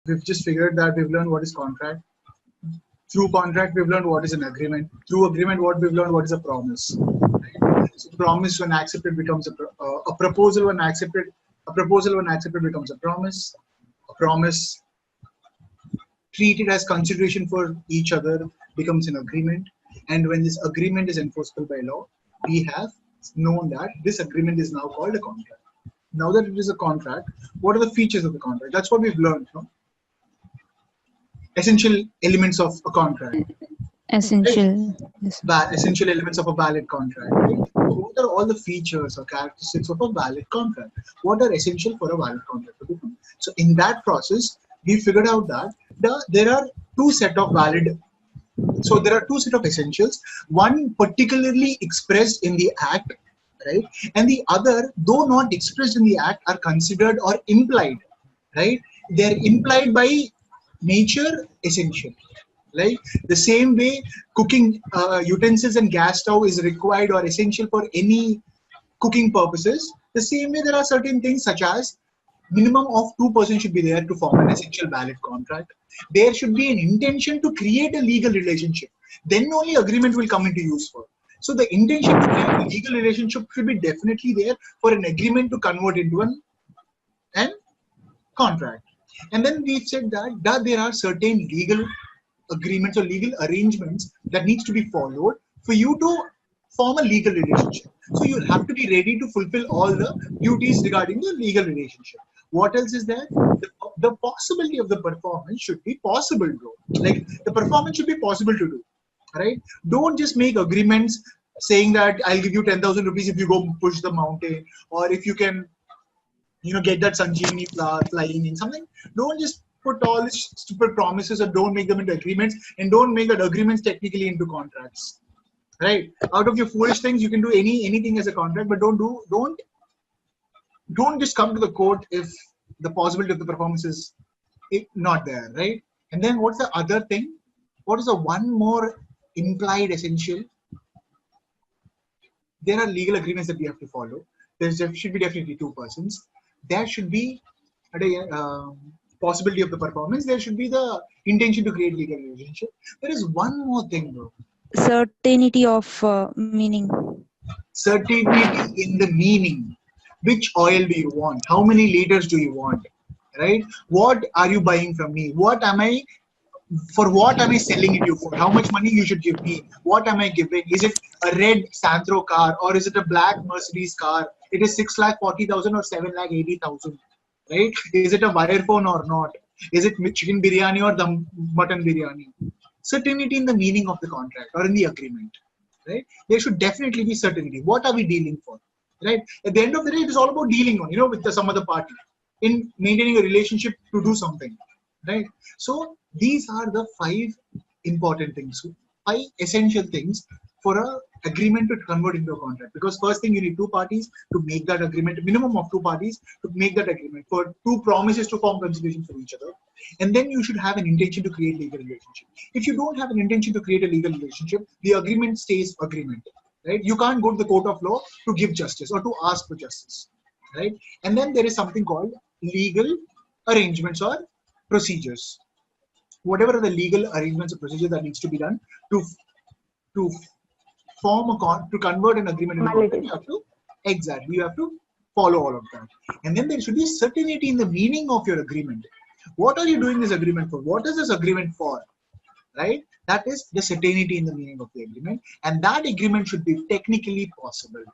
we've just figured that we've learned what is contract. Through contract, we've learned what is an agreement. Through agreement, what we've learned what is a promise. Right? So promise when accepted becomes a proposal when accepted. A proposal when accepted becomes a promise. A promise treated as consideration for each other becomes an agreement. And when this agreement is enforceable by law, we have known that this agreement is now called a contract. Now that it is a contract, what are the features of the contract? That's what we've learned. No? Essential elements of a contract. Essential. Yes. Essential elements of a valid contract. Right? So what are all the features or characteristics of a valid contract? What are essential for a valid contract to become? So in that process, we figured out that there are two set of valid. So there are two set of essentials. One particularly expressed in the act, right, and the other, though not expressed in the act, are considered or implied, right? They're implied by nature essential. Like the same way cooking utensils and gas stove is required or essential for any cooking purposes, the same way there are certain things such as minimum of 2% should be there to form an essential valid contract. There should be an intention to create a legal relationship. Then only agreement will come into use for. So the intention to create a legal relationship should be definitely there for an agreement to convert into an contract. And then we've said that there are certain legal agreements or legal arrangements that needs to be followed for you to form a legal relationship. So you have to be ready to fulfill all the duties regarding the legal relationship. What else is there? The possibility of the performance should be possible, bro. Like the performance should be possible to do, right? Don't just make agreements saying that I'll give you 10,000 rupees if you go push the mountain, or if you can, get that Sanjeevani flying in something. Don't just put all these stupid promises or don't make them into agreements, and don't make that agreements technically into contracts. Right? Out of your foolish things, you can do anything as a contract, but don't just come to the court if the possibility of the performance is not there, right? And then what's the other thing? What is the one more implied essential? There are legal agreements that we have to follow. There should be definitely two persons. There should be a possibility of the performance. There should be the intention to create legal relationship. There is one more thing, though. Certainty of meaning. Certainty in the meaning. Which oil do you want? How many liters do you want? Right? What are you buying from me? For what am I selling it you for? How much money you should give me? What am I giving? Is it a red Sandro car or is it a black Mercedes car? It is 6,40,000 or 7,80,000, right? Is it a wire phone or not? Is it chicken biryani or the mutton biryani? Certainty in the meaning of the contract or in the agreement, right? There should definitely be certainty. What are we dealing for, right? At the end of the day, it is all about dealing on, with some other party in maintaining a relationship to do something, right? So these are the 5 important things, 5 essential things for a agreement to convert into a contract. Because first thing, you need 2 parties to make that agreement, minimum of 2 parties to make that agreement, for 2 promises to form consideration for each other. And then you should have an intention to create legal relationship. If you don't have an intention to create a legal relationship, the agreement stays agreement, right? You can't go to the court of law to give justice or to ask for justice, right? And then there is something called legal arrangements or procedures. Whatever are the legal arrangements or procedures that needs to be done to convert an agreement into a contract, you have to follow all of that. And then there should be certainty in the meaning of your agreement. What are you doing this agreement for? What is this agreement for? Right? That is the certainty in the meaning of the agreement, and that agreement should be technically possible.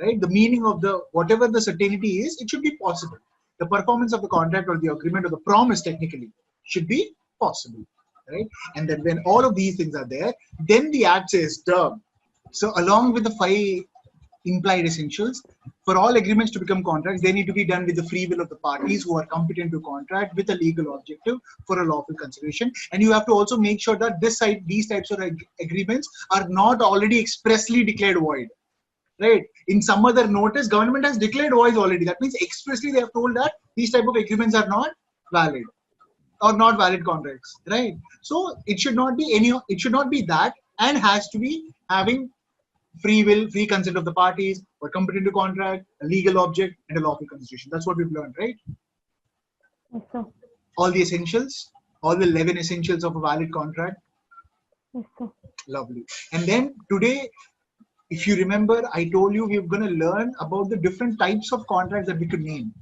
Right? The meaning of whatever the certainty is, it should be possible. The performance of the contract or the agreement or the promise technically should be possible, right? And then when all of these things are there, then the act says term. So along with the 5 implied essentials, for all agreements to become contracts, they need to be done with the free will of the parties who are competent to contract with a legal objective for a lawful consideration. And you have to also make sure that these types of agreements are not already expressly declared void. Right? In some other notice, government has declared void already. That means expressly they have told that these type of agreements are not valid or not valid contracts, right? So it should not be it should not be that, and has to be having free will, free consent of the parties, or competent to contract, a legal object, and a lawful constitution. That's what we've learned, right? Yes, sir. All the essentials, all the 11 essentials of a valid contract. Yes, sir. Lovely. And then today, if you remember, I told you we're going to learn about the different types of contracts that we could name.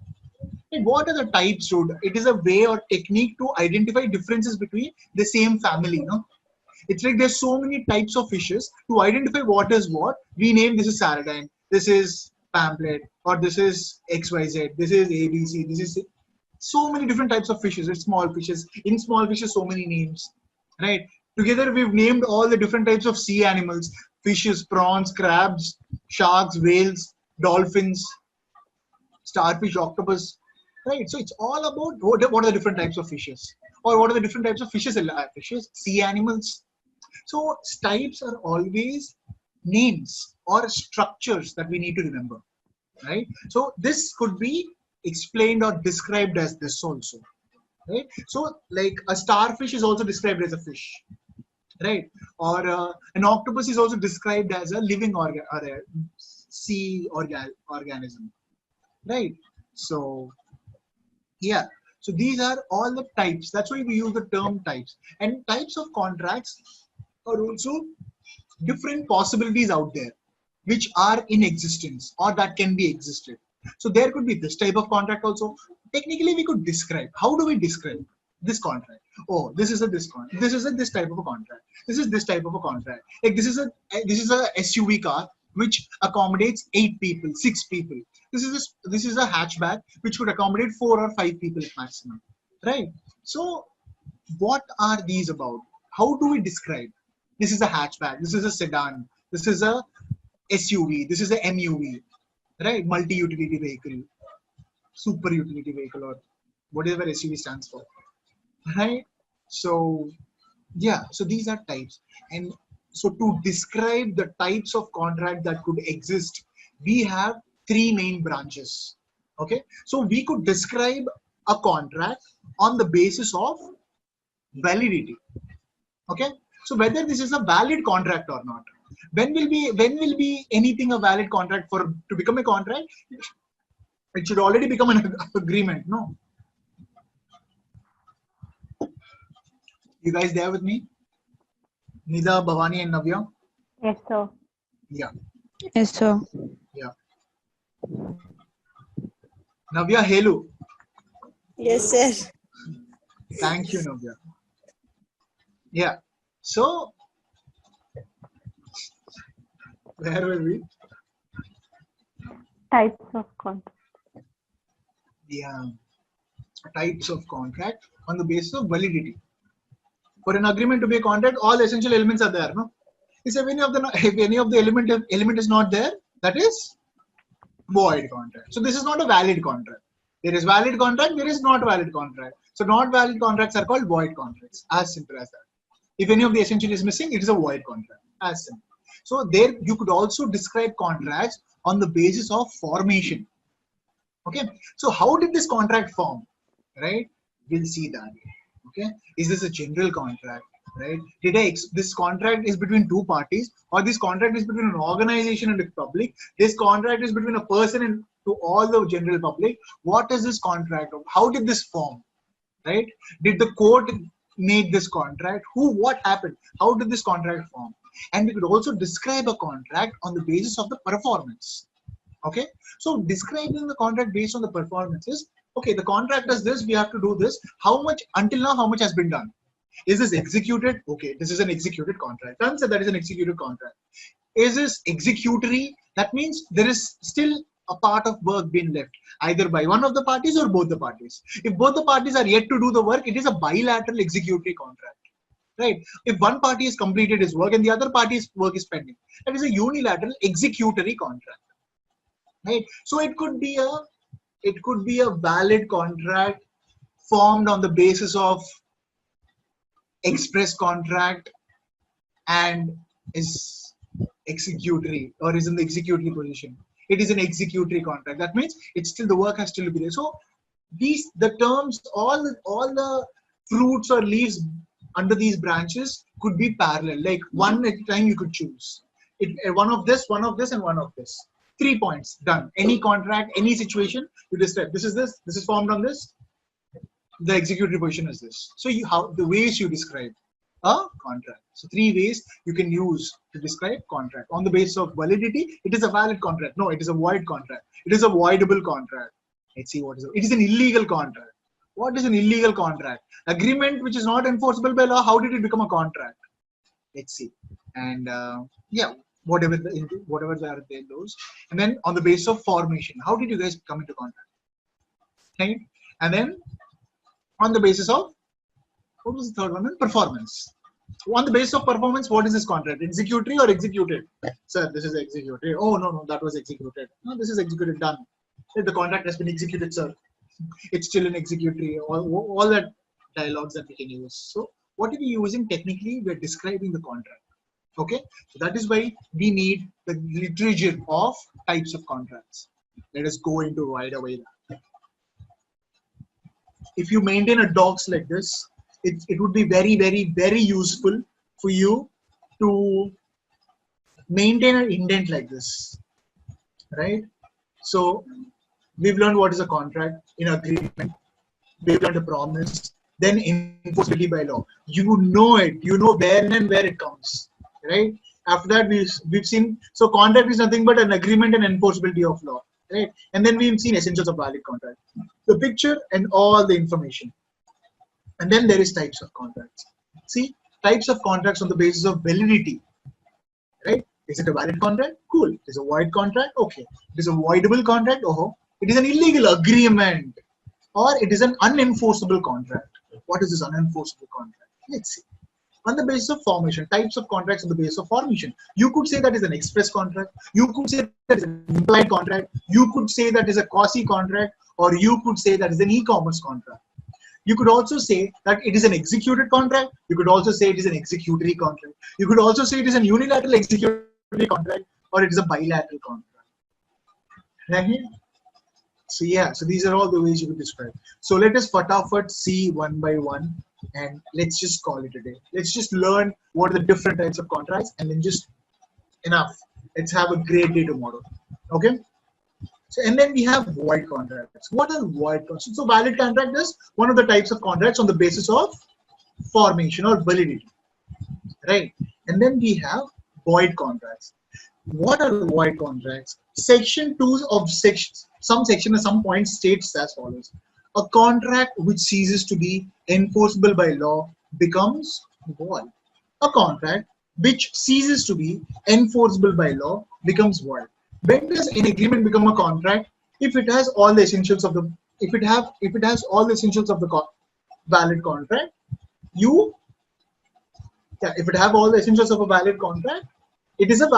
And what are the types, dude? It is a way or technique to identify differences between the same family, no? It's like there's so many types of fishes. To identify what is what, we name this is sardine, this is pamphlet, or this is XYZ, this is ABC, this is so many different types of fishes. It's small fishes. In small fishes, so many names, right? Together, we've named all the different types of sea animals: fishes, prawns, crabs, sharks, whales, dolphins, starfish, octopus, right? So it's all about what are the different types of fishes, or what are the different types of fishes, sea animals. So types are always names or structures that we need to remember, right? So this could be explained or described as this also, right? So like a starfish is also described as a fish, right? Or an octopus is also described as a living organ or a sea organism, right? So yeah, so these are all the types. That's why we use the term types. And types of contracts are also different possibilities out there which are in existence or that can be existed. So there could be this type of contract also. Technically, we could describe. How do we describe this contract? Oh, this is a this contract. This is a this type of a contract. This is this type of a contract. Like this is a SUV car which accommodates 8 people, 6 people. This is a hatchback which would accommodate 4 or 5 people maximum, right? So what are these about? How do we describe? This is a hatchback. This is a sedan. This is a SUV. This is a MUV, right? Multi-utility vehicle, super utility vehicle, or whatever SUV stands for, right? So yeah, so these are types. And so to describe the types of contract that could exist, we have 3 main branches. Okay, so we could describe a contract on the basis of validity. Okay, so whether this is a valid contract or not. When will be anything a valid contract? For to become a contract, it should already become an agreement, no? You guys there with me? Nida, Bhavani, and Navya? Yes, sir. Yeah, Yes, sir. yeah. Navya, hello. Yes, sir. Thank you, Navya. Yeah. So, where were we? Types of contract. Yeah. Types of contract on the basis of validity. For an agreement to be a contract, all essential elements are there, no? If any of the element is not there, that is void contract. So this is not a valid contract. There is valid contract, there is not valid contract. So not valid contracts are called void contracts. As simple as that. If any of the essential is missing, it is a void contract. As simple. So there you could also describe contracts on the basis of formation. Okay. So how did this contract form? Right? We'll see that. Okay. Is this a general contract? Right? This contract is between 2 parties, or this contract is between an organization and the public? This contract is between a person and to all the general public. What is this contract? How did this form? Right? Did the court make this contract? What happened? How did this contract form? And we could also describe a contract on the basis of the performance. Okay, so describing the contract based on the performances. Okay, the contract does this, we have to do this. How much until now? How much has been done? Is this executed? Okay, this is an executed contract. Done, said that is an executed contract. Is this executory? That means there is still a part of work being left, either by one of the parties or both the parties. If both the parties are yet to do the work, it is a bilateral executory contract. Right? If one party has completed his work and the other party's work is pending, that is a unilateral executory contract. Right? So it could be a valid contract formed on the basis of express contract and is executory or is in the executory position. It is an executory contract. That means it's still the work has still to be there. So the terms, all the fruits or leaves under these branches could be parallel. Like one at a time you could choose. One of this, and one of this. 3 points, done. Any contract, any situation, you describe. This is formed on this the executory position is this. So the ways you describe a contract. So 3 ways you can use to describe contract. On the basis of validity, it is a valid contract. No, it is a void contract. It is a voidable contract. Let's see what is it. It is an illegal contract. What is an illegal contract? Agreement which is not enforceable by law. How did it become a contract? Let's see. And yeah, whatever are there those. And then on the basis of formation, how did you guys come into contract? Right? And then on the basis of, what was the third one? Performance. On the basis of performance, what is this contract? Executory or executed? Sir, this is executed. Oh, no, that was executed. No, this is executed, done. The contract has been executed, sir. It's still an executory. All that dialogues that we can use. So what are we using technically? We're describing the contract. Okay, so that is why we need the literature of types of contracts. Let us go into right away that. If you maintain a docs like this, it would be very, very, very useful for you to maintain an indent like this, right? So we've learned what is a contract in agreement. We've learned a promise. Then enforceability by law. You know it. You know when and where it comes, right? After that, we've seen. So contract is nothing but an agreement and enforceability of law, right? And then we've seen essentials of valid contract, the picture and all the information. And then there is types of contracts. See, types of contracts on the basis of validity, right? Is it a valid contract? Cool. Is it a void contract? Okay. It is a voidable contract? Oh, it is an illegal agreement, or it is an unenforceable contract. What is this unenforceable contract? Let's see. On the basis of formation, types of contracts on the basis of formation. You could say that is an express contract. You could say that is an implied contract. You could say that is a quasi contract, or you could say that is an e-commerce contract. You could also say that it is an executed contract. You could also say it is an executory contract. You could also say it is a unilateral executory contract, or it is a bilateral contract. Right? So yeah, so these are all the ways you could describe. So let us fatafat see one by one, and let's just call it a day. Let's just learn what are the different types of contracts, and then just enough. Let's have a great day tomorrow. Okay? So, and then we have void contracts. What are void contracts? So valid contract is one of the types of contracts on the basis of formation or validity, right? And then we have void contracts. What are void contracts? Section 2 of some section at some point states as follows: a contract which ceases to be enforceable by law becomes void. A contract which ceases to be enforceable by law becomes void. When does an agreement become a contract? If it has all the essentials of the valid contract, if it have all the essentials of a valid contract, it is a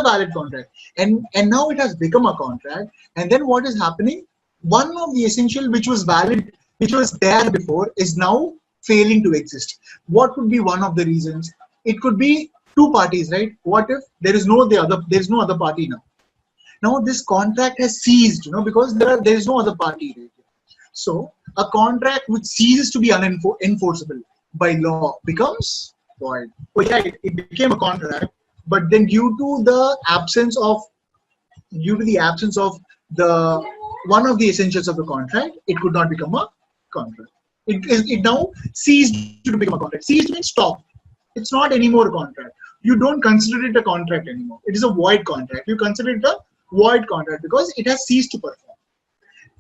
valid contract. And now it has become a contract. And then what is happening? One of the essential which was valid, which was there before, is now failing to exist. What could be one of the reasons? It could be two parties, right? What if there is no other party now? Now this contract has ceased, because there is no other party. Right? So a contract which ceases to be unenforceable by law becomes void. Oh yeah, it became a contract, but then due to the absence of the one of the essentials of the contract, it could not become a contract. It now ceased to become a contract. Ceased means stop. It's not anymore a contract. You don't consider it a contract anymore. It is a void contract. You consider it a void contract because it has ceased to perform.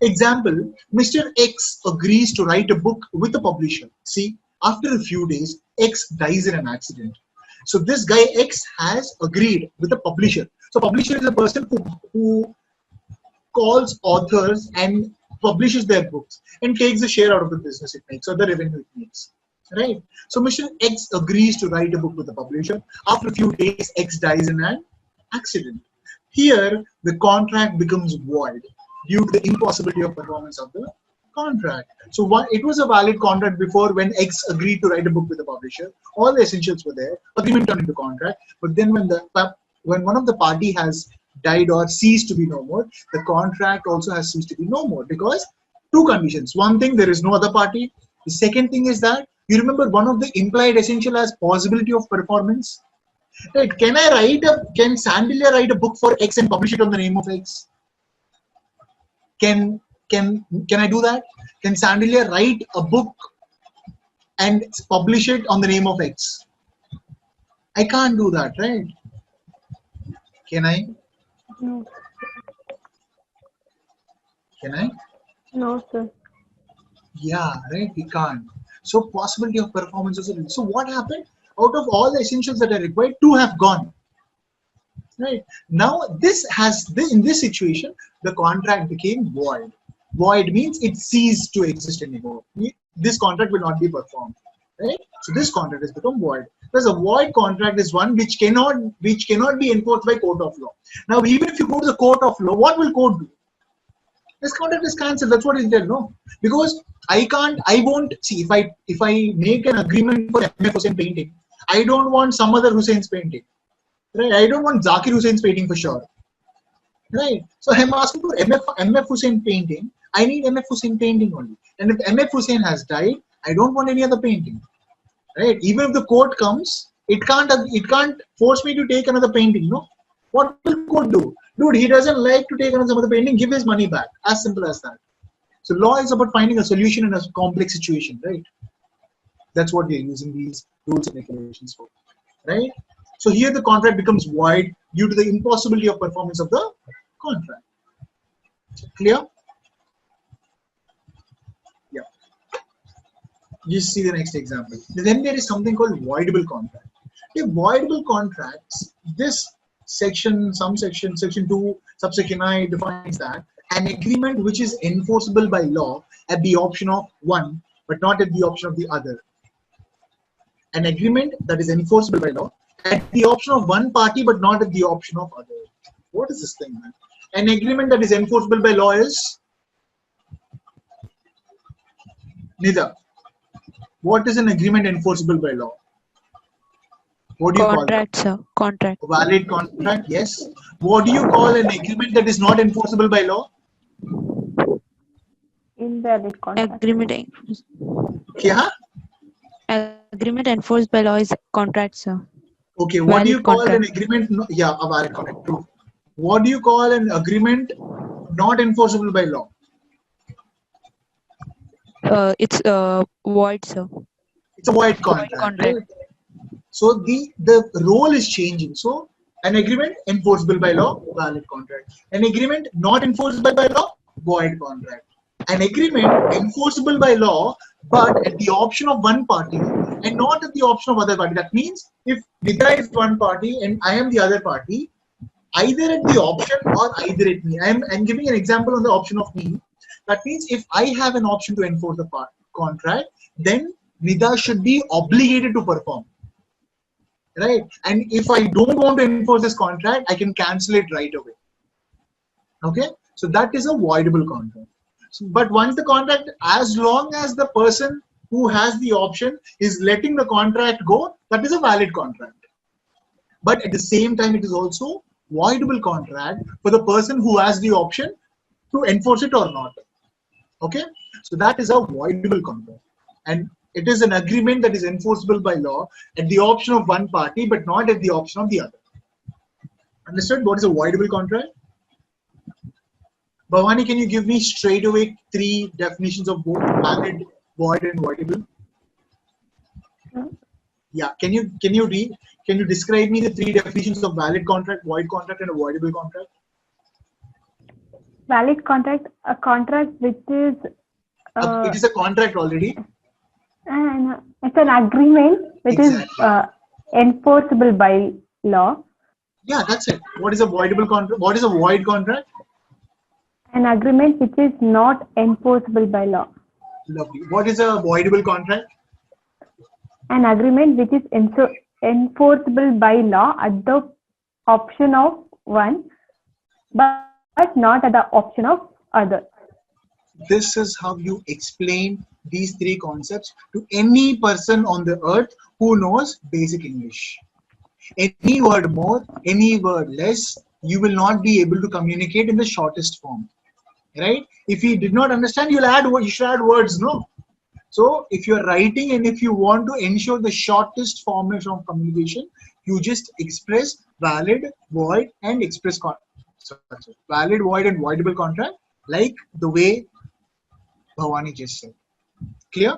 Example, Mr. X agrees to write a book with a publisher. See, after a few days, X dies in an accident. So this guy X has agreed with a publisher. So publisher is a person who calls authors and publishes their books and takes a share out of the business it makes or the revenue it makes. Right? So Mr. X agrees to write a book with a publisher. After a few days, X dies in an accident. Here, the contract becomes void due to the impossibility of performance of the contract. So it was a valid contract before when X agreed to write a book with a publisher. All the essentials were there. Agreement turned into contract. But then when one of the party has died or ceased to be no more, the contract also has ceased to be no more because two conditions. One thing, there is no other party. The second thing is that you remember one of the implied essential as possibility of performance. Right? Can Sandilya write a book for X and publish it on the name of X? Can Can I do that? Can Sandilya write a book and publish it on the name of X? I can't do that, right? Can I? No. Can I? No, sir. Yeah, right. We can't. So possibility of performance is a. So what happened? Out of all the essentials that are required, two have gone. Right now, in this situation, the contract became void. Void means it ceased to exist anymore. This contract will not be performed. Right. So this contract has become void. Because a void contract is one which cannot be enforced by court of law. Now, even if you go to the court of law, what will court do? This contract is cancelled. That's what it did, no? Because I won't see if I make an agreement for MF Hussain painting, I don't want some other Hussein's painting. Right? I don't want Zakir Hussein's painting for sure. Right? So I'm asking for MF Hussain painting. I need MF Hussain painting only. And if MF Hussain has died, I don't want any other painting. Right? Even if the court comes, it can't force me to take another painting, no? What will court do? Dude, he doesn't like to take another painting, give his money back. As simple as that. So law is about finding a solution in a complex situation, right? That's what we are using these rules and regulations for. Right? So here the contract becomes void due to the impossibility of performance of the contract. Clear? Yeah. You see the next example. Then there is something called voidable contract. In voidable contracts, this section 2, subsection I defines that an agreement which is enforceable by law at the option of one, but not at the option of the other. An agreement that is enforceable by law at the option of one party, but not at the option of other. What is this thing, man? An agreement that is enforceable by law is neither. What is an agreement enforceable by law? What do you Contract, call sir. Contract. it? Valid contract, yes. What do you call an agreement that is not enforceable by law? Invalid contract. Kya? Agreement enforced by law is contract, sir. Okay, what Valid do you call contract. an agreement? Yeah, a valid contract, true. What do you call an agreement not enforceable by law? It's void, sir. It's a void contract, contract. right? So the role is changing. So an agreement enforceable by law, valid contract. An agreement not enforceable by law, void contract. An agreement enforceable by law, but at the option of one party and not at the option of other party. That means if Nidra is one party and I am the other party, either at the option or either at me. I'm giving an example on the option of me. That means if I have an option to enforce the contract, then Nida should be obligated to perform. Right? And if I don't want to enforce this contract, I can cancel it right away. Okay? So that is a voidable contract. So, but once the contract, as long as the person who has the option is letting the contract go, that is a valid contract. But at the same time, it is also voidable contract for the person who has the option to enforce it or not. Okay? So that is a voidable contract. And it is an agreement that is enforceable by law at the option of one party, but not at the option of the other. Understood? What is a voidable contract? Bhavani, can you give me straight away 3 definitions of both valid, void, and voidable? Yeah. Can you describe me the 3 definitions of valid contract, void contract, and a voidable contract? Valid contract, a contract which is It is a contract already. and it's an agreement which Exactly. is enforceable by law. Yeah, that's it. What is a voidable contract? What is a void contract? An agreement which is not enforceable by law. Lovely. What is a voidable contract? An agreement which is enforceable by law at the option of one, but not at the option of other. This is how you explain these 3 concepts to any person on the earth who knows basic English. Any word more, any word less, you will not be able to communicate in the shortest form. Right? If you did not understand, you should add words, no? So if you're writing and if you want to ensure the shortest formation of communication, you just express valid, void, and valid, void, and voidable contract, like the way Bhavani just said. Clear?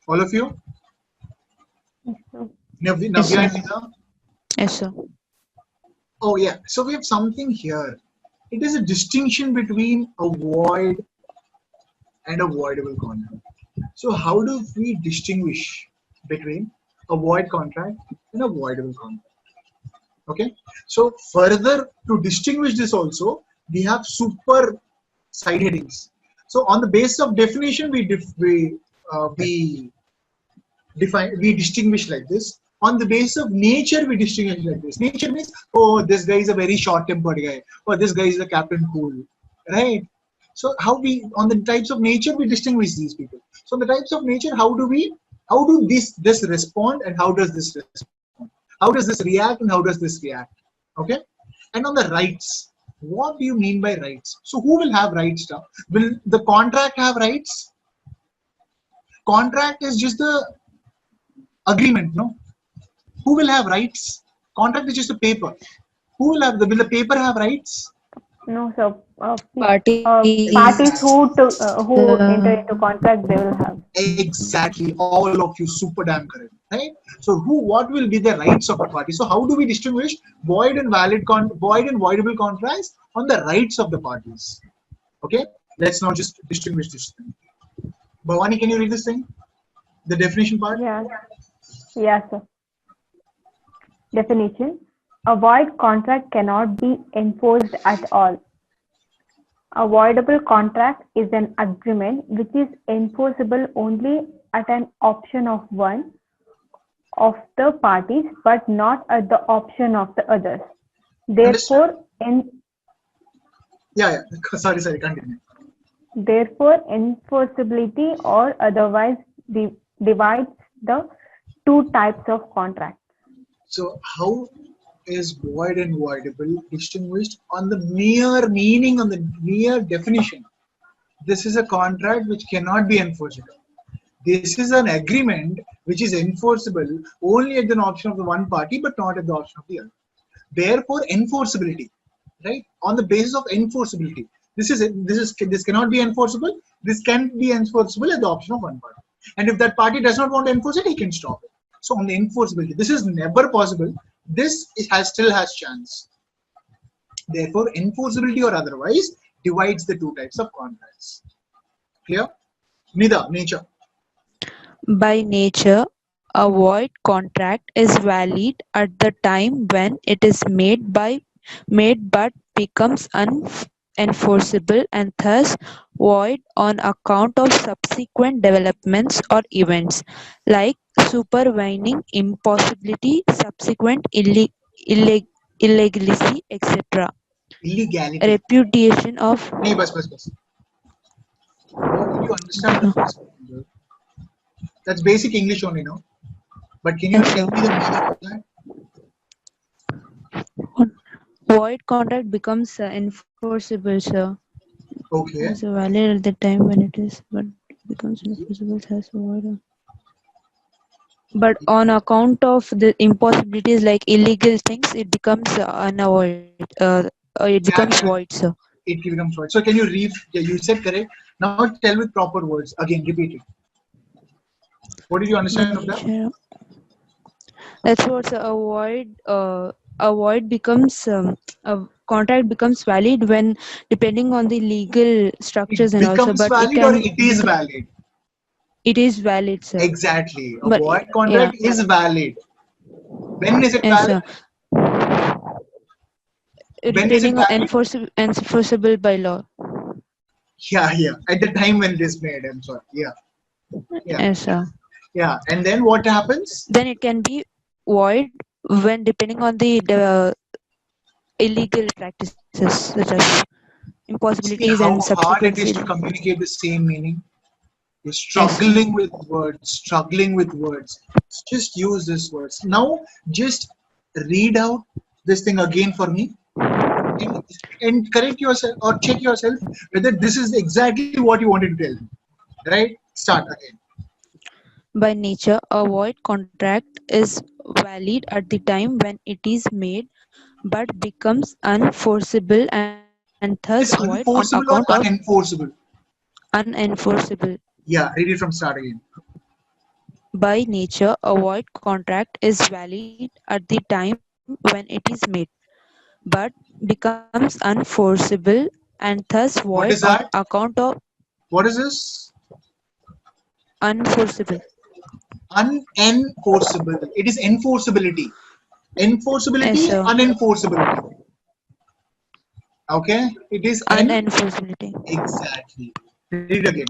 All of you? So, Yes, Navya sir. and Nida? Yes, sir. Oh yeah. So we have something here. It is a distinction between a void and a voidable contract. So how do we distinguish between a void contract and a voidable contract? Okay. So further to distinguish this also, we have super side headings. So on the basis of definition, we define, we distinguish like this. On the basis of nature, we distinguish like this. Nature means, oh, this guy is a very short-tempered guy, or this guy is a Captain Cool, right? So how we, on the types of nature, we distinguish these people. So the types of nature, how do this respond, and how does this respond? How does this react, and how does this react? Okay. And on the rights, what do you mean by rights? So who will have rights now? Will the contract have rights? Contract is just the agreement, no? Who will have rights? Contract is just a paper. Who will have will the paper have rights? no, so parties Parties. who enter into contract, they will have. Exactly, all of you super damn correct, right? So what will be the rights of a party? So how do we distinguish void and void and voidable contracts on the rights of the parties? Okay, let's now just distinguish this thing. Bhavani, can you read this thing? The definition part? Yeah. Yes, sir. Definition. A void contract cannot be enforced at all. A voidable contract is an agreement which is enforceable only at an option of one of the parties, but not at the option of the others. Understand? Therefore, Yeah. Sorry. Continue. enforceability or otherwise divides the two types of contract. So how is void and voidable distinguished on the mere meaning, on the mere definition? This is a contract which cannot be enforceable. This is an agreement which is enforceable only at the option of the one party, but not at the option of the other. Therefore, enforceability, right? On the basis of enforceability, this cannot be enforceable. This can be enforceable at the option of one party, and if that party does not want to enforce it, he can stop it. So on the enforceability, this is never possible. This still has chance. Therefore, enforceability or otherwise divides the two types of contracts. Clear? Nida, nature. By nature, a void contract is valid at the time when it is made but becomes unenforceable and thus void on account of subsequent developments or events like supervening impossibility, subsequent illegality, etc. Illegality. Repudiation of Nee, bas. What did you understand the first one? That's basic English only, no? But can you yes, tell sir. me the meaning of that? Void contract becomes enforceable, sir. Okay. Is valid at the time when it is, but becomes enforceable as void. But on account of the impossibilities like illegal things, it becomes it becomes Yeah. void, sir. It becomes void. So can you read? Yeah, you said correct. Now tell with proper words. Again, repeat it. What did you By understand of that? nature, that's what a void becomes a contract becomes valid when depending on the legal structures It and also, becomes but it valid or can it is become valid. it is valid, sir. Exactly. A But void yeah, contract is valid. When is it yes, valid? sir. When is it Depending on valid? enforceable by law. Yeah. At the time when it is made. I'm sorry. Yeah. Yes, sir. Yeah. And then what happens? Then it can be void when depending on the illegal practices such as See impossibilities how and hard it subsequent is to communicate the same meaning. You're yes, sir. struggling with words. Just use these words. Now, just read out this thing again for me and, and correct yourself or check yourself whether this is exactly what you wanted to tell me. Right? Start again. By nature, a void contract is valid at the time when it is made but becomes unenforceable and thus void on Is account of unenforceable or unenforceable? unenforceable. Yeah, read it from start again. By nature, a void contract is valid at the time when it is made, but becomes unenforceable and thus void on What is that? account of What is this? unenforceable. Unenforceable. It is enforceability. Yes, Enforceability, sir. unenforceability. Okay? It is an Unenforceability. exactly. Read it again.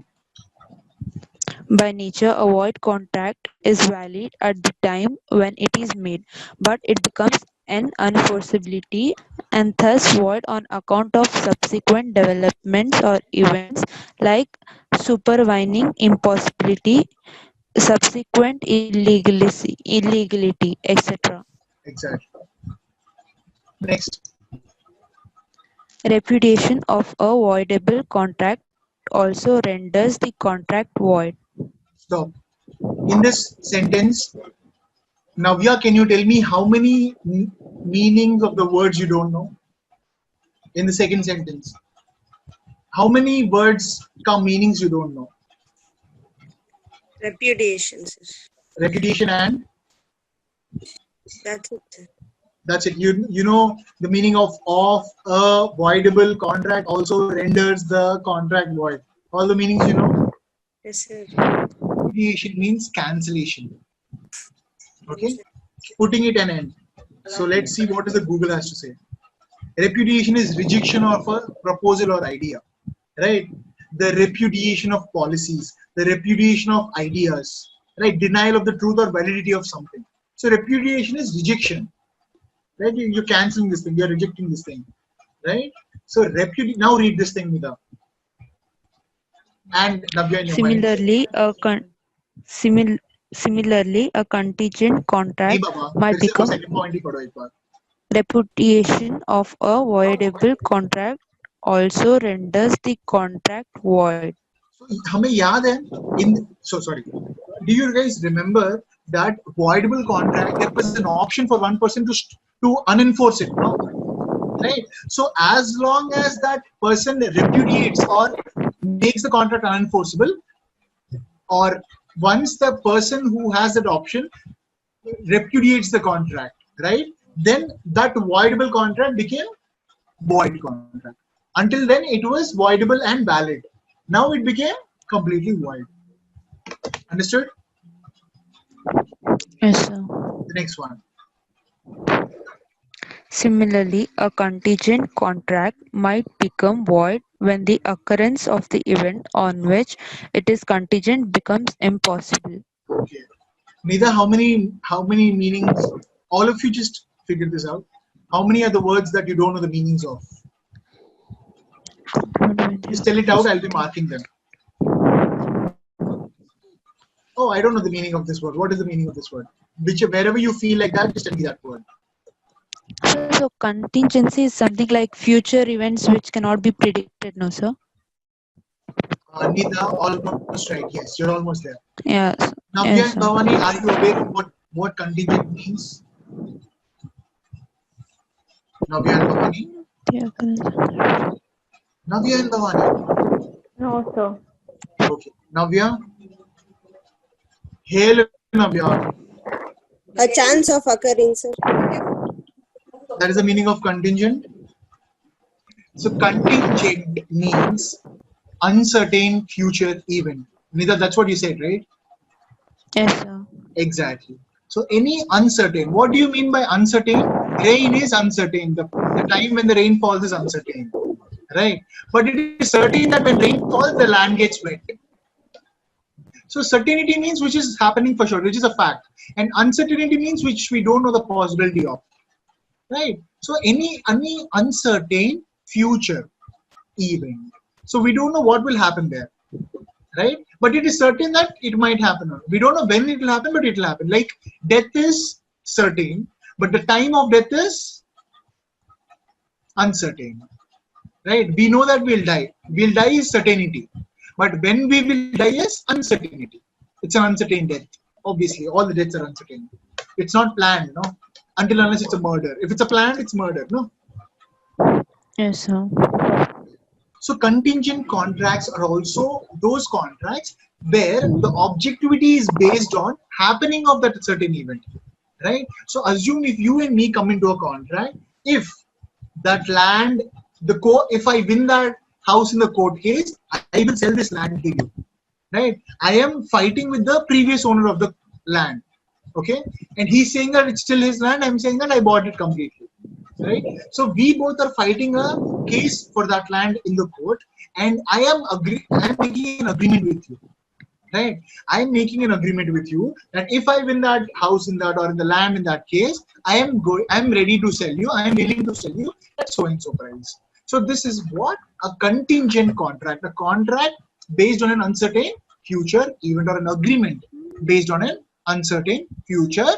By nature, a void contract is valid at the time when it is made, but it becomes an unenforceability and thus void on account of subsequent developments or events like supervening impossibility, subsequent illegality, etc. Exactly. Next. Repudiation of a voidable contract also renders the contract void. Stop. In this sentence, Navya, can you tell me how many meanings of the words you don't know in the second sentence? How many words come meanings you don't know? Repudiation, sir. Repudiation and That's it, sir. that's it. You know the meaning of a voidable contract also renders the contract void. All the meanings you know. Yes, sir. Repudiation means cancellation. Yes, Okay, sir. putting it an end. So let's see what is the Google has to say. Repudiation is rejection of a proposal or idea, right? The repudiation of policies, the repudiation of ideas, right? Denial of the truth or validity of something. So repudiation is rejection, right? You're canceling this thing, you're rejecting this thing, right? So now read this thing, Nida. And Navya in your mind. Similarly, similarly, a contingent नहीं contract बाबा might फिर से वो become second point ही पढ़ो एक बार. repudiation of a voidable contract also renders the contract void. So हमें याद है in so sorry. Do you guys remember that voidable contract there was an option for one person to unenforce it, no? Right. So as long as that person repudiates or makes the contract unenforceable, or once the person who has that option repudiates the contract, right? Then that voidable contract became void contract. Until then, it was voidable and valid. Now it became completely void. Understood? Yes, sir. The next one. Similarly, a contingent contract might become void when the occurrence of the event on which it is contingent becomes impossible. Okay. Neither how many meanings? All of you just figure this out. How many are the words that you don't know the meanings of? Just tell it out. I'll be marking them. Oh, I don't know the meaning of this word. What is the meaning of this word? Wherever you feel like that, just tell me that word. So contingency is something like future events which cannot be predicted, no, sir? Nida, almost right. Yes, you're almost there. Yes, Navya yes, and sir. Bhavani, are you aware of what contingent means? Navya and Bhavani? Yeah, Navya and Bhavani. No, sir. Okay. Navya? Hail Navya. A chance of occurring, sir. That is the meaning of contingent. So contingent means uncertain future event. Nida, that's what you said, right? yes, sir. Exactly. So any uncertain, what do you mean by uncertain? Rain is uncertain. The time when the rain falls is uncertain, right? But it is certain that when rain falls, the land gets wet. So certainty means which is happening for sure, which is a fact, and uncertainty means which we don't know the possibility of, right? So any uncertain future event. So we don't know what will happen there, right? But it is certain that it might happen. We don't know when it will happen, but it will happen. Like death is certain, but the time of death is uncertain, right? We know that we'll die. We'll die is certainty, but when we will die is uncertainty. It's an uncertain death. Obviously, all the deaths are uncertain. It's not planned, no? Until unless it's a murder. If it's a planned, it's murder, no? Yes, sir. So contingent contracts are also those contracts where the objectivity is based on happening of that certain event, right? So assume if you and me come into a contract, if that land, if I win that house in the court case, I will sell this land to you, right? I am fighting with the previous owner of the land, okay? And he's saying that it's still his land. I'm saying that I bought it completely, right? So we both are fighting a case for that land in the court, and I am making an agreement with you, right? I'm making an agreement with you that if I win that house in that or in the land in that case, I'm ready to sell you. I am willing to sell you at so and so price. So this is what a contingent contract, a contract based on an uncertain future event, or an agreement based on an uncertain future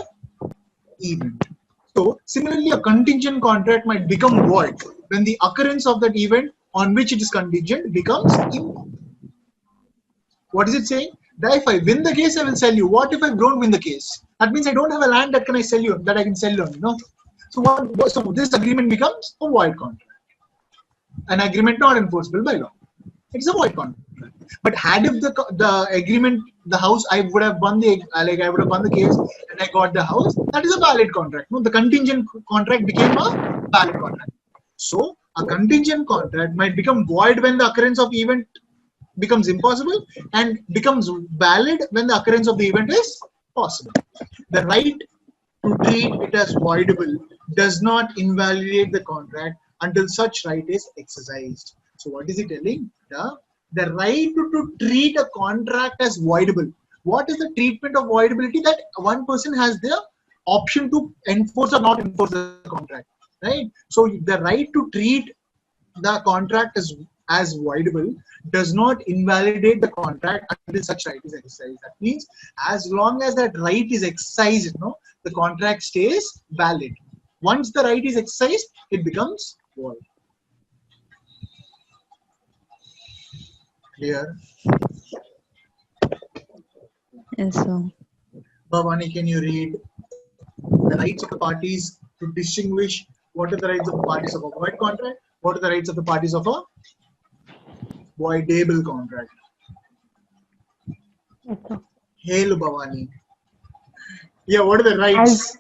event. So similarly, a contingent contract might become void when the occurrence of that event on which it is contingent becomes impossible. What is it saying? That if I win the case, I will sell you. What if I don't win the case? That means I don't have a land that I can sell you on. No. So this agreement becomes a void contract. An agreement not enforceable by law. It's a void contract. But had if the agreement, the house, I would have won the case and I got the house, that is a valid contract. No, the contingent contract became a valid contract. So a contingent contract might become void when the occurrence of event becomes impossible, and becomes valid when the occurrence of the event is possible. The right to treat it as voidable does not invalidate the contract until such right is exercised. So what is it telling? The right to treat a contract as voidable. What is the treatment of voidability? That one person has the option to enforce or not enforce the contract, right? So the right to treat the contract as voidable does not invalidate the contract until such right is exercised. That means as long as that right is exercised, the contract stays valid. Once the right is exercised, it becomes void. Clear? Yes, sir. Bhavani, can you read the rights of the parties to distinguish what are the rights of the parties of a void contract? What are the rights of the parties of a voidable contract? Yes, sir. Hail Bhavani. Yeah, what are the rights?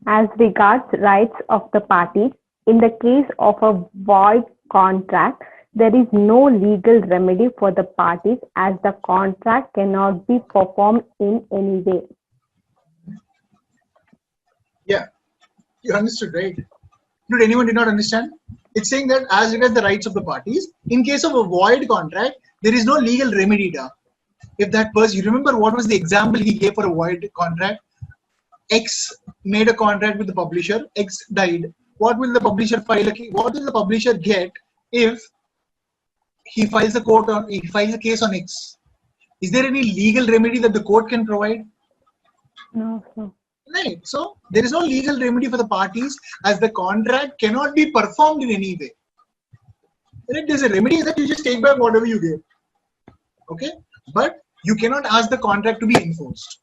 As regards rights of the parties, in the case of a void contract, there is no legal remedy for the parties as the contract cannot be performed in any way. Yeah, you understood, right? Did anyone did not understand? It's saying that as regards the rights of the parties, in case of a void contract, there is no legal remedy. If that person, you remember what was the example he gave for a void contract? X made a contract with the publisher, X died. What will the publisher what will the publisher get if he files a case on X? Is there any legal remedy that the court can provide? No, sir. Right. So there is no legal remedy for the parties as the contract cannot be performed in any way. Right? There's a remedy that you just take back whatever you gave. Okay? But you cannot ask the contract to be enforced.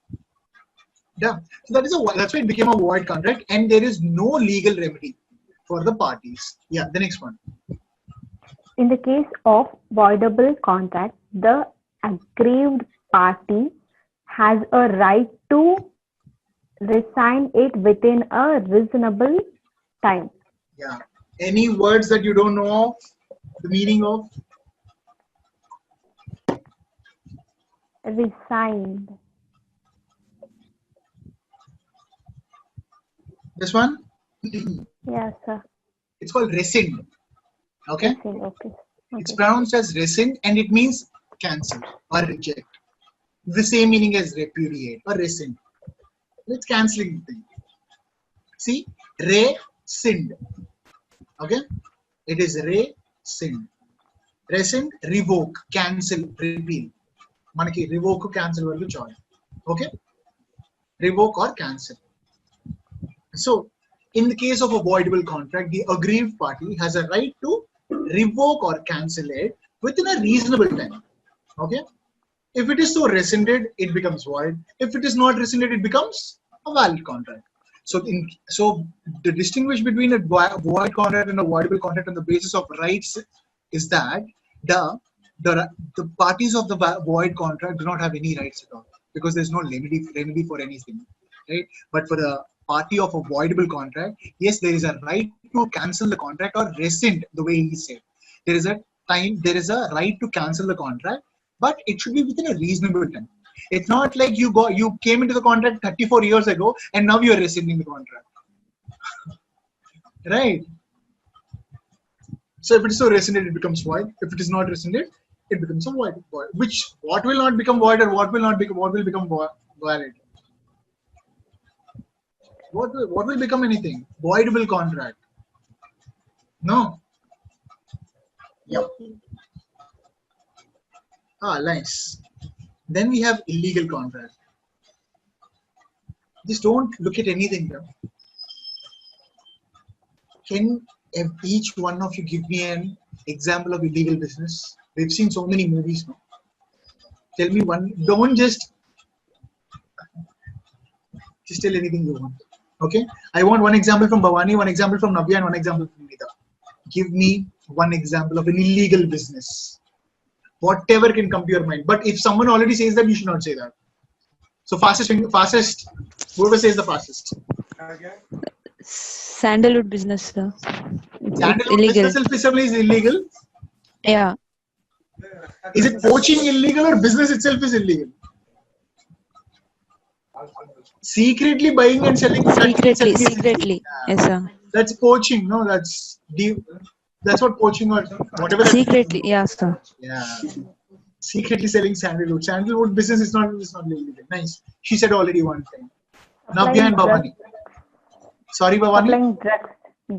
Yeah. So that's why it became a void contract, and there is no legal remedy for the parties. Yeah, the next one. In the case of voidable contract, the aggrieved party has a right to resign it within a reasonable time. Yeah. Any words that you don't know the meaning of? Resigned. This one? Yes, sir. It's called rescind. Okay? Okay. It's pronounced as rescind, and it means cancel or reject. The same meaning as repudiate or rescind. It's cancelling the thing. See? Rescind. Okay? It is rescind. Rescind, revoke, cancel, repeal. Manaki revoke, cancel value choice. Okay? Revoke or cancel. So, in the case of a voidable contract, the aggrieved party has a right to revoke or cancel it within a reasonable time. Okay? If it is so rescinded, it becomes void. If it is not rescinded, it becomes a valid contract. So, to distinguish between a void contract and a voidable contract on the basis of rights is that the the parties of the void contract do not have any rights at all because there's no remedy for anything, right? But for the party of a voidable contract, yes, there is a right to cancel the contract or rescind the way he said. There is a right to cancel the contract, but it should be within a reasonable time. It's not like you came into the contract 34 years ago and now you are rescinding the contract, right? So if it is so rescinded, it becomes void. If it is not rescinded, it becomes a void. Which what will not become void or what will become valid? What will become anything? Voidable contract. No. Yep. Nice. Then we have illegal contract. Just don't look at anything here. Can each one of you give me an example of illegal business? We've seen so many movies now. Tell me one. Don't just tell anything you want. Okay? I want one example from Bhavani, one example from Navya, and one example from Nita. Give me one example of an illegal business. Whatever can come to your mind. But if someone already says that, you should not say that. So fastest, whoever says the fastest. Sandalwood business, sir. Sandalwood business itself is illegal. Yeah. Is it poaching illegal or business itself is illegal? Secretly buying and selling. Secretly. Yes, sir. That's poaching. No, that's what poaching or whatever. Secretly, yeah, sir. Yeah. Secretly selling sandalwood. Sandalwood business is not illegal. Nice. She said already one thing. Navya and Bhavani. Sorry, Bhavani. Supplying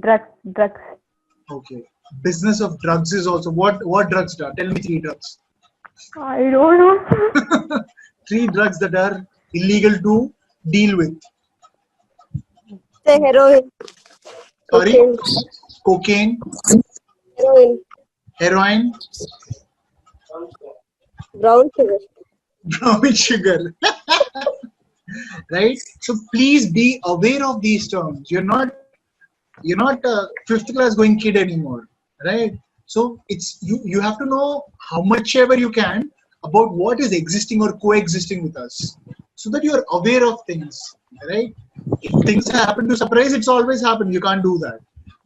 drugs. Okay. Business of drugs is also what drugs do? Tell me 3 drugs. I don't know. 3 drugs that are illegal to deal with. Say heroin. Sorry? Cocaine. Heroin. Brown sugar. Brown sugar. Right? So please be aware of these terms. You're not a 5th class going kid anymore, right? So it's you have to know how much ever you can about what is existing or coexisting with us, so that you are aware of things, right? If things happen to surprise, it's always happened. You can't do that.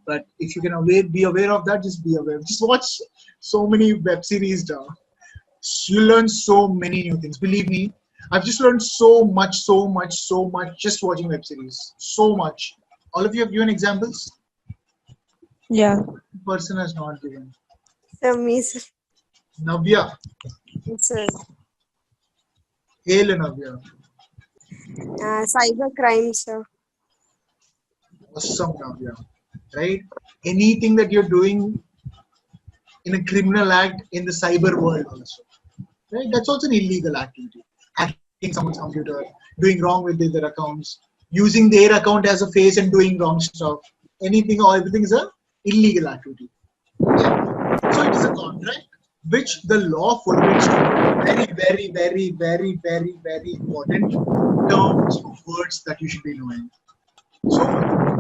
But if you can be aware of that, just be aware. Just watch so many web series now. You learn so many new things. Believe me, I've just learned so much just watching web series. So much. All of you have given examples? Yeah. Person has not given. Sir, me, sir. Navya. Sir. Hail, Navya. Cyber crime, sir. Awesome, Navya. Right? Anything that you're doing in a criminal act in the cyber world also. Right? That's also an illegal activity. Hacking someone's computer, doing wrong with their accounts, using their account as a face and doing wrong stuff. Anything or everything is a illegal activity. Okay? So it is a contract which the law forbids to. Very important terms of words that you should be knowing.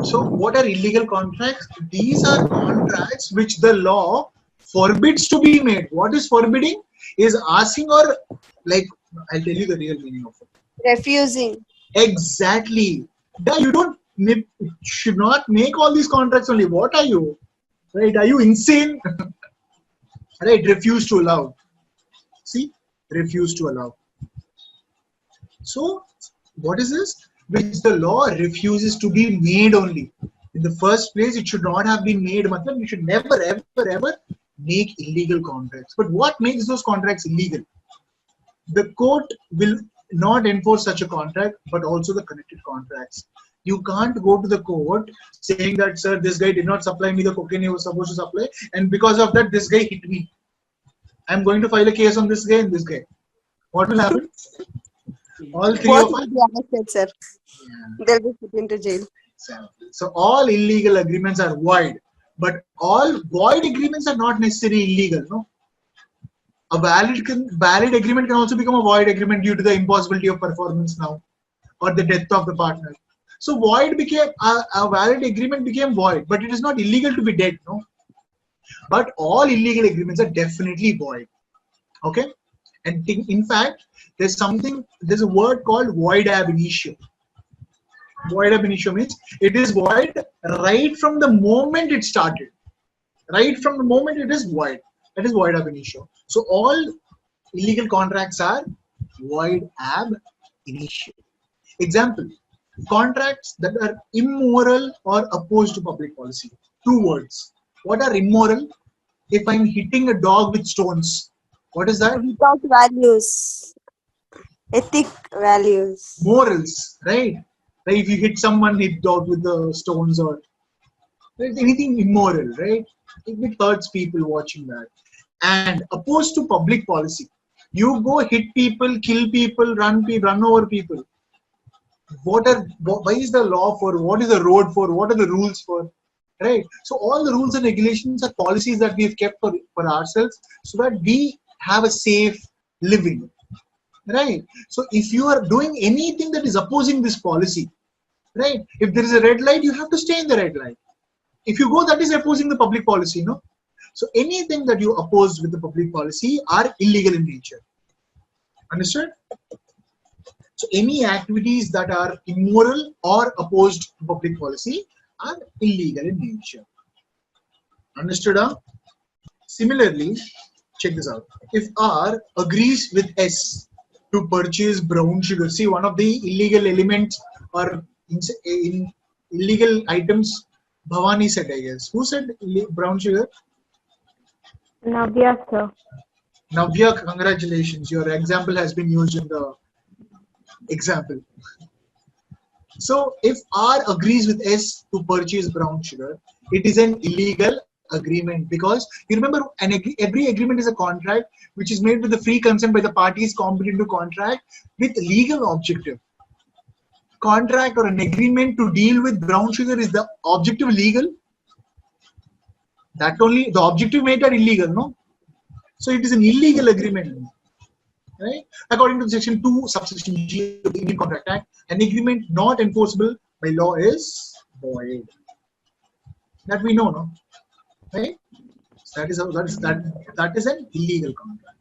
So what are illegal contracts? These are contracts which the law forbids to be made. What is forbidding is asking or like, I'll tell you the real meaning of it. Refusing. Exactly. You should not make all these contracts only. What are you? Right? Are you insane? Right? Refuse to allow. See? Refuse to allow. So, what is this? Which the law refuses to be made only. In the first place, it should not have been made. You should never, ever make illegal contracts. But what makes those contracts illegal? The court will not enforce such a contract, but also the connected contracts. You can't go to the court saying that, sir, this guy did not supply me the cocaine he was supposed to supply, and because of that, this guy hit me. I'm going to file a case on this guy and this guy. What will happen? All 3 Both of will us. be arrested, sir. Yeah. They'll be put into jail. So all illegal agreements are void, but all void agreements are not necessarily illegal. No, a valid agreement can also become a void agreement due to the impossibility of performance now, or the death of the partner. So void became a valid agreement became void, but it is not illegal to be dead. No, But all illegal agreements are definitely void. Okay, and in fact, there's a word called void ab initio. Void ab initio means it is void right from the moment it started. Right from the moment it is void. That is void ab initio. So all illegal contracts are void ab initio. Example, contracts that are immoral or opposed to public policy. Two words. What are immoral? If I'm hitting a dog with stones, what is that? Without values, ethic values. Morals, right? Like if you hit someone, hit dog with the stones or anything immoral, right? It hurts people watching that. And opposed to public policy, you go hit people, kill people, run over people. Why is the law for? What is the road for? What are the rules for? Right. So all the rules and regulations are policies that we've kept for ourselves so that we have a safe living. Right. So if you are doing anything that is opposing this policy, right? If there is a red light, you have to stay in the red light. If you go, that is opposing the public policy, no? So anything that you oppose with the public policy are illegal in nature. Understood? So any activities that are immoral or opposed to public policy are illegal in nature. Understood? Huh? Similarly, check this out. If R agrees with S to purchase brown sugar, see one of the illegal elements or in illegal items, Bhavani said, I guess. Who said brown sugar? Navya, sir. Navya, congratulations. Your example has been used in the example. So if R agrees with S to purchase brown sugar, it is an illegal agreement because you remember every agreement is a contract which is made with the free consent by the parties competent to contract with legal objective. Contract or an agreement to deal with brown sugar, is the objective legal? That only the objective made are illegal, no? So it is an illegal agreement. Right? According to section 2, subsection G of the Indian Contract Act, an agreement not enforceable by law is void. That we know, no? Right? That is an illegal contract.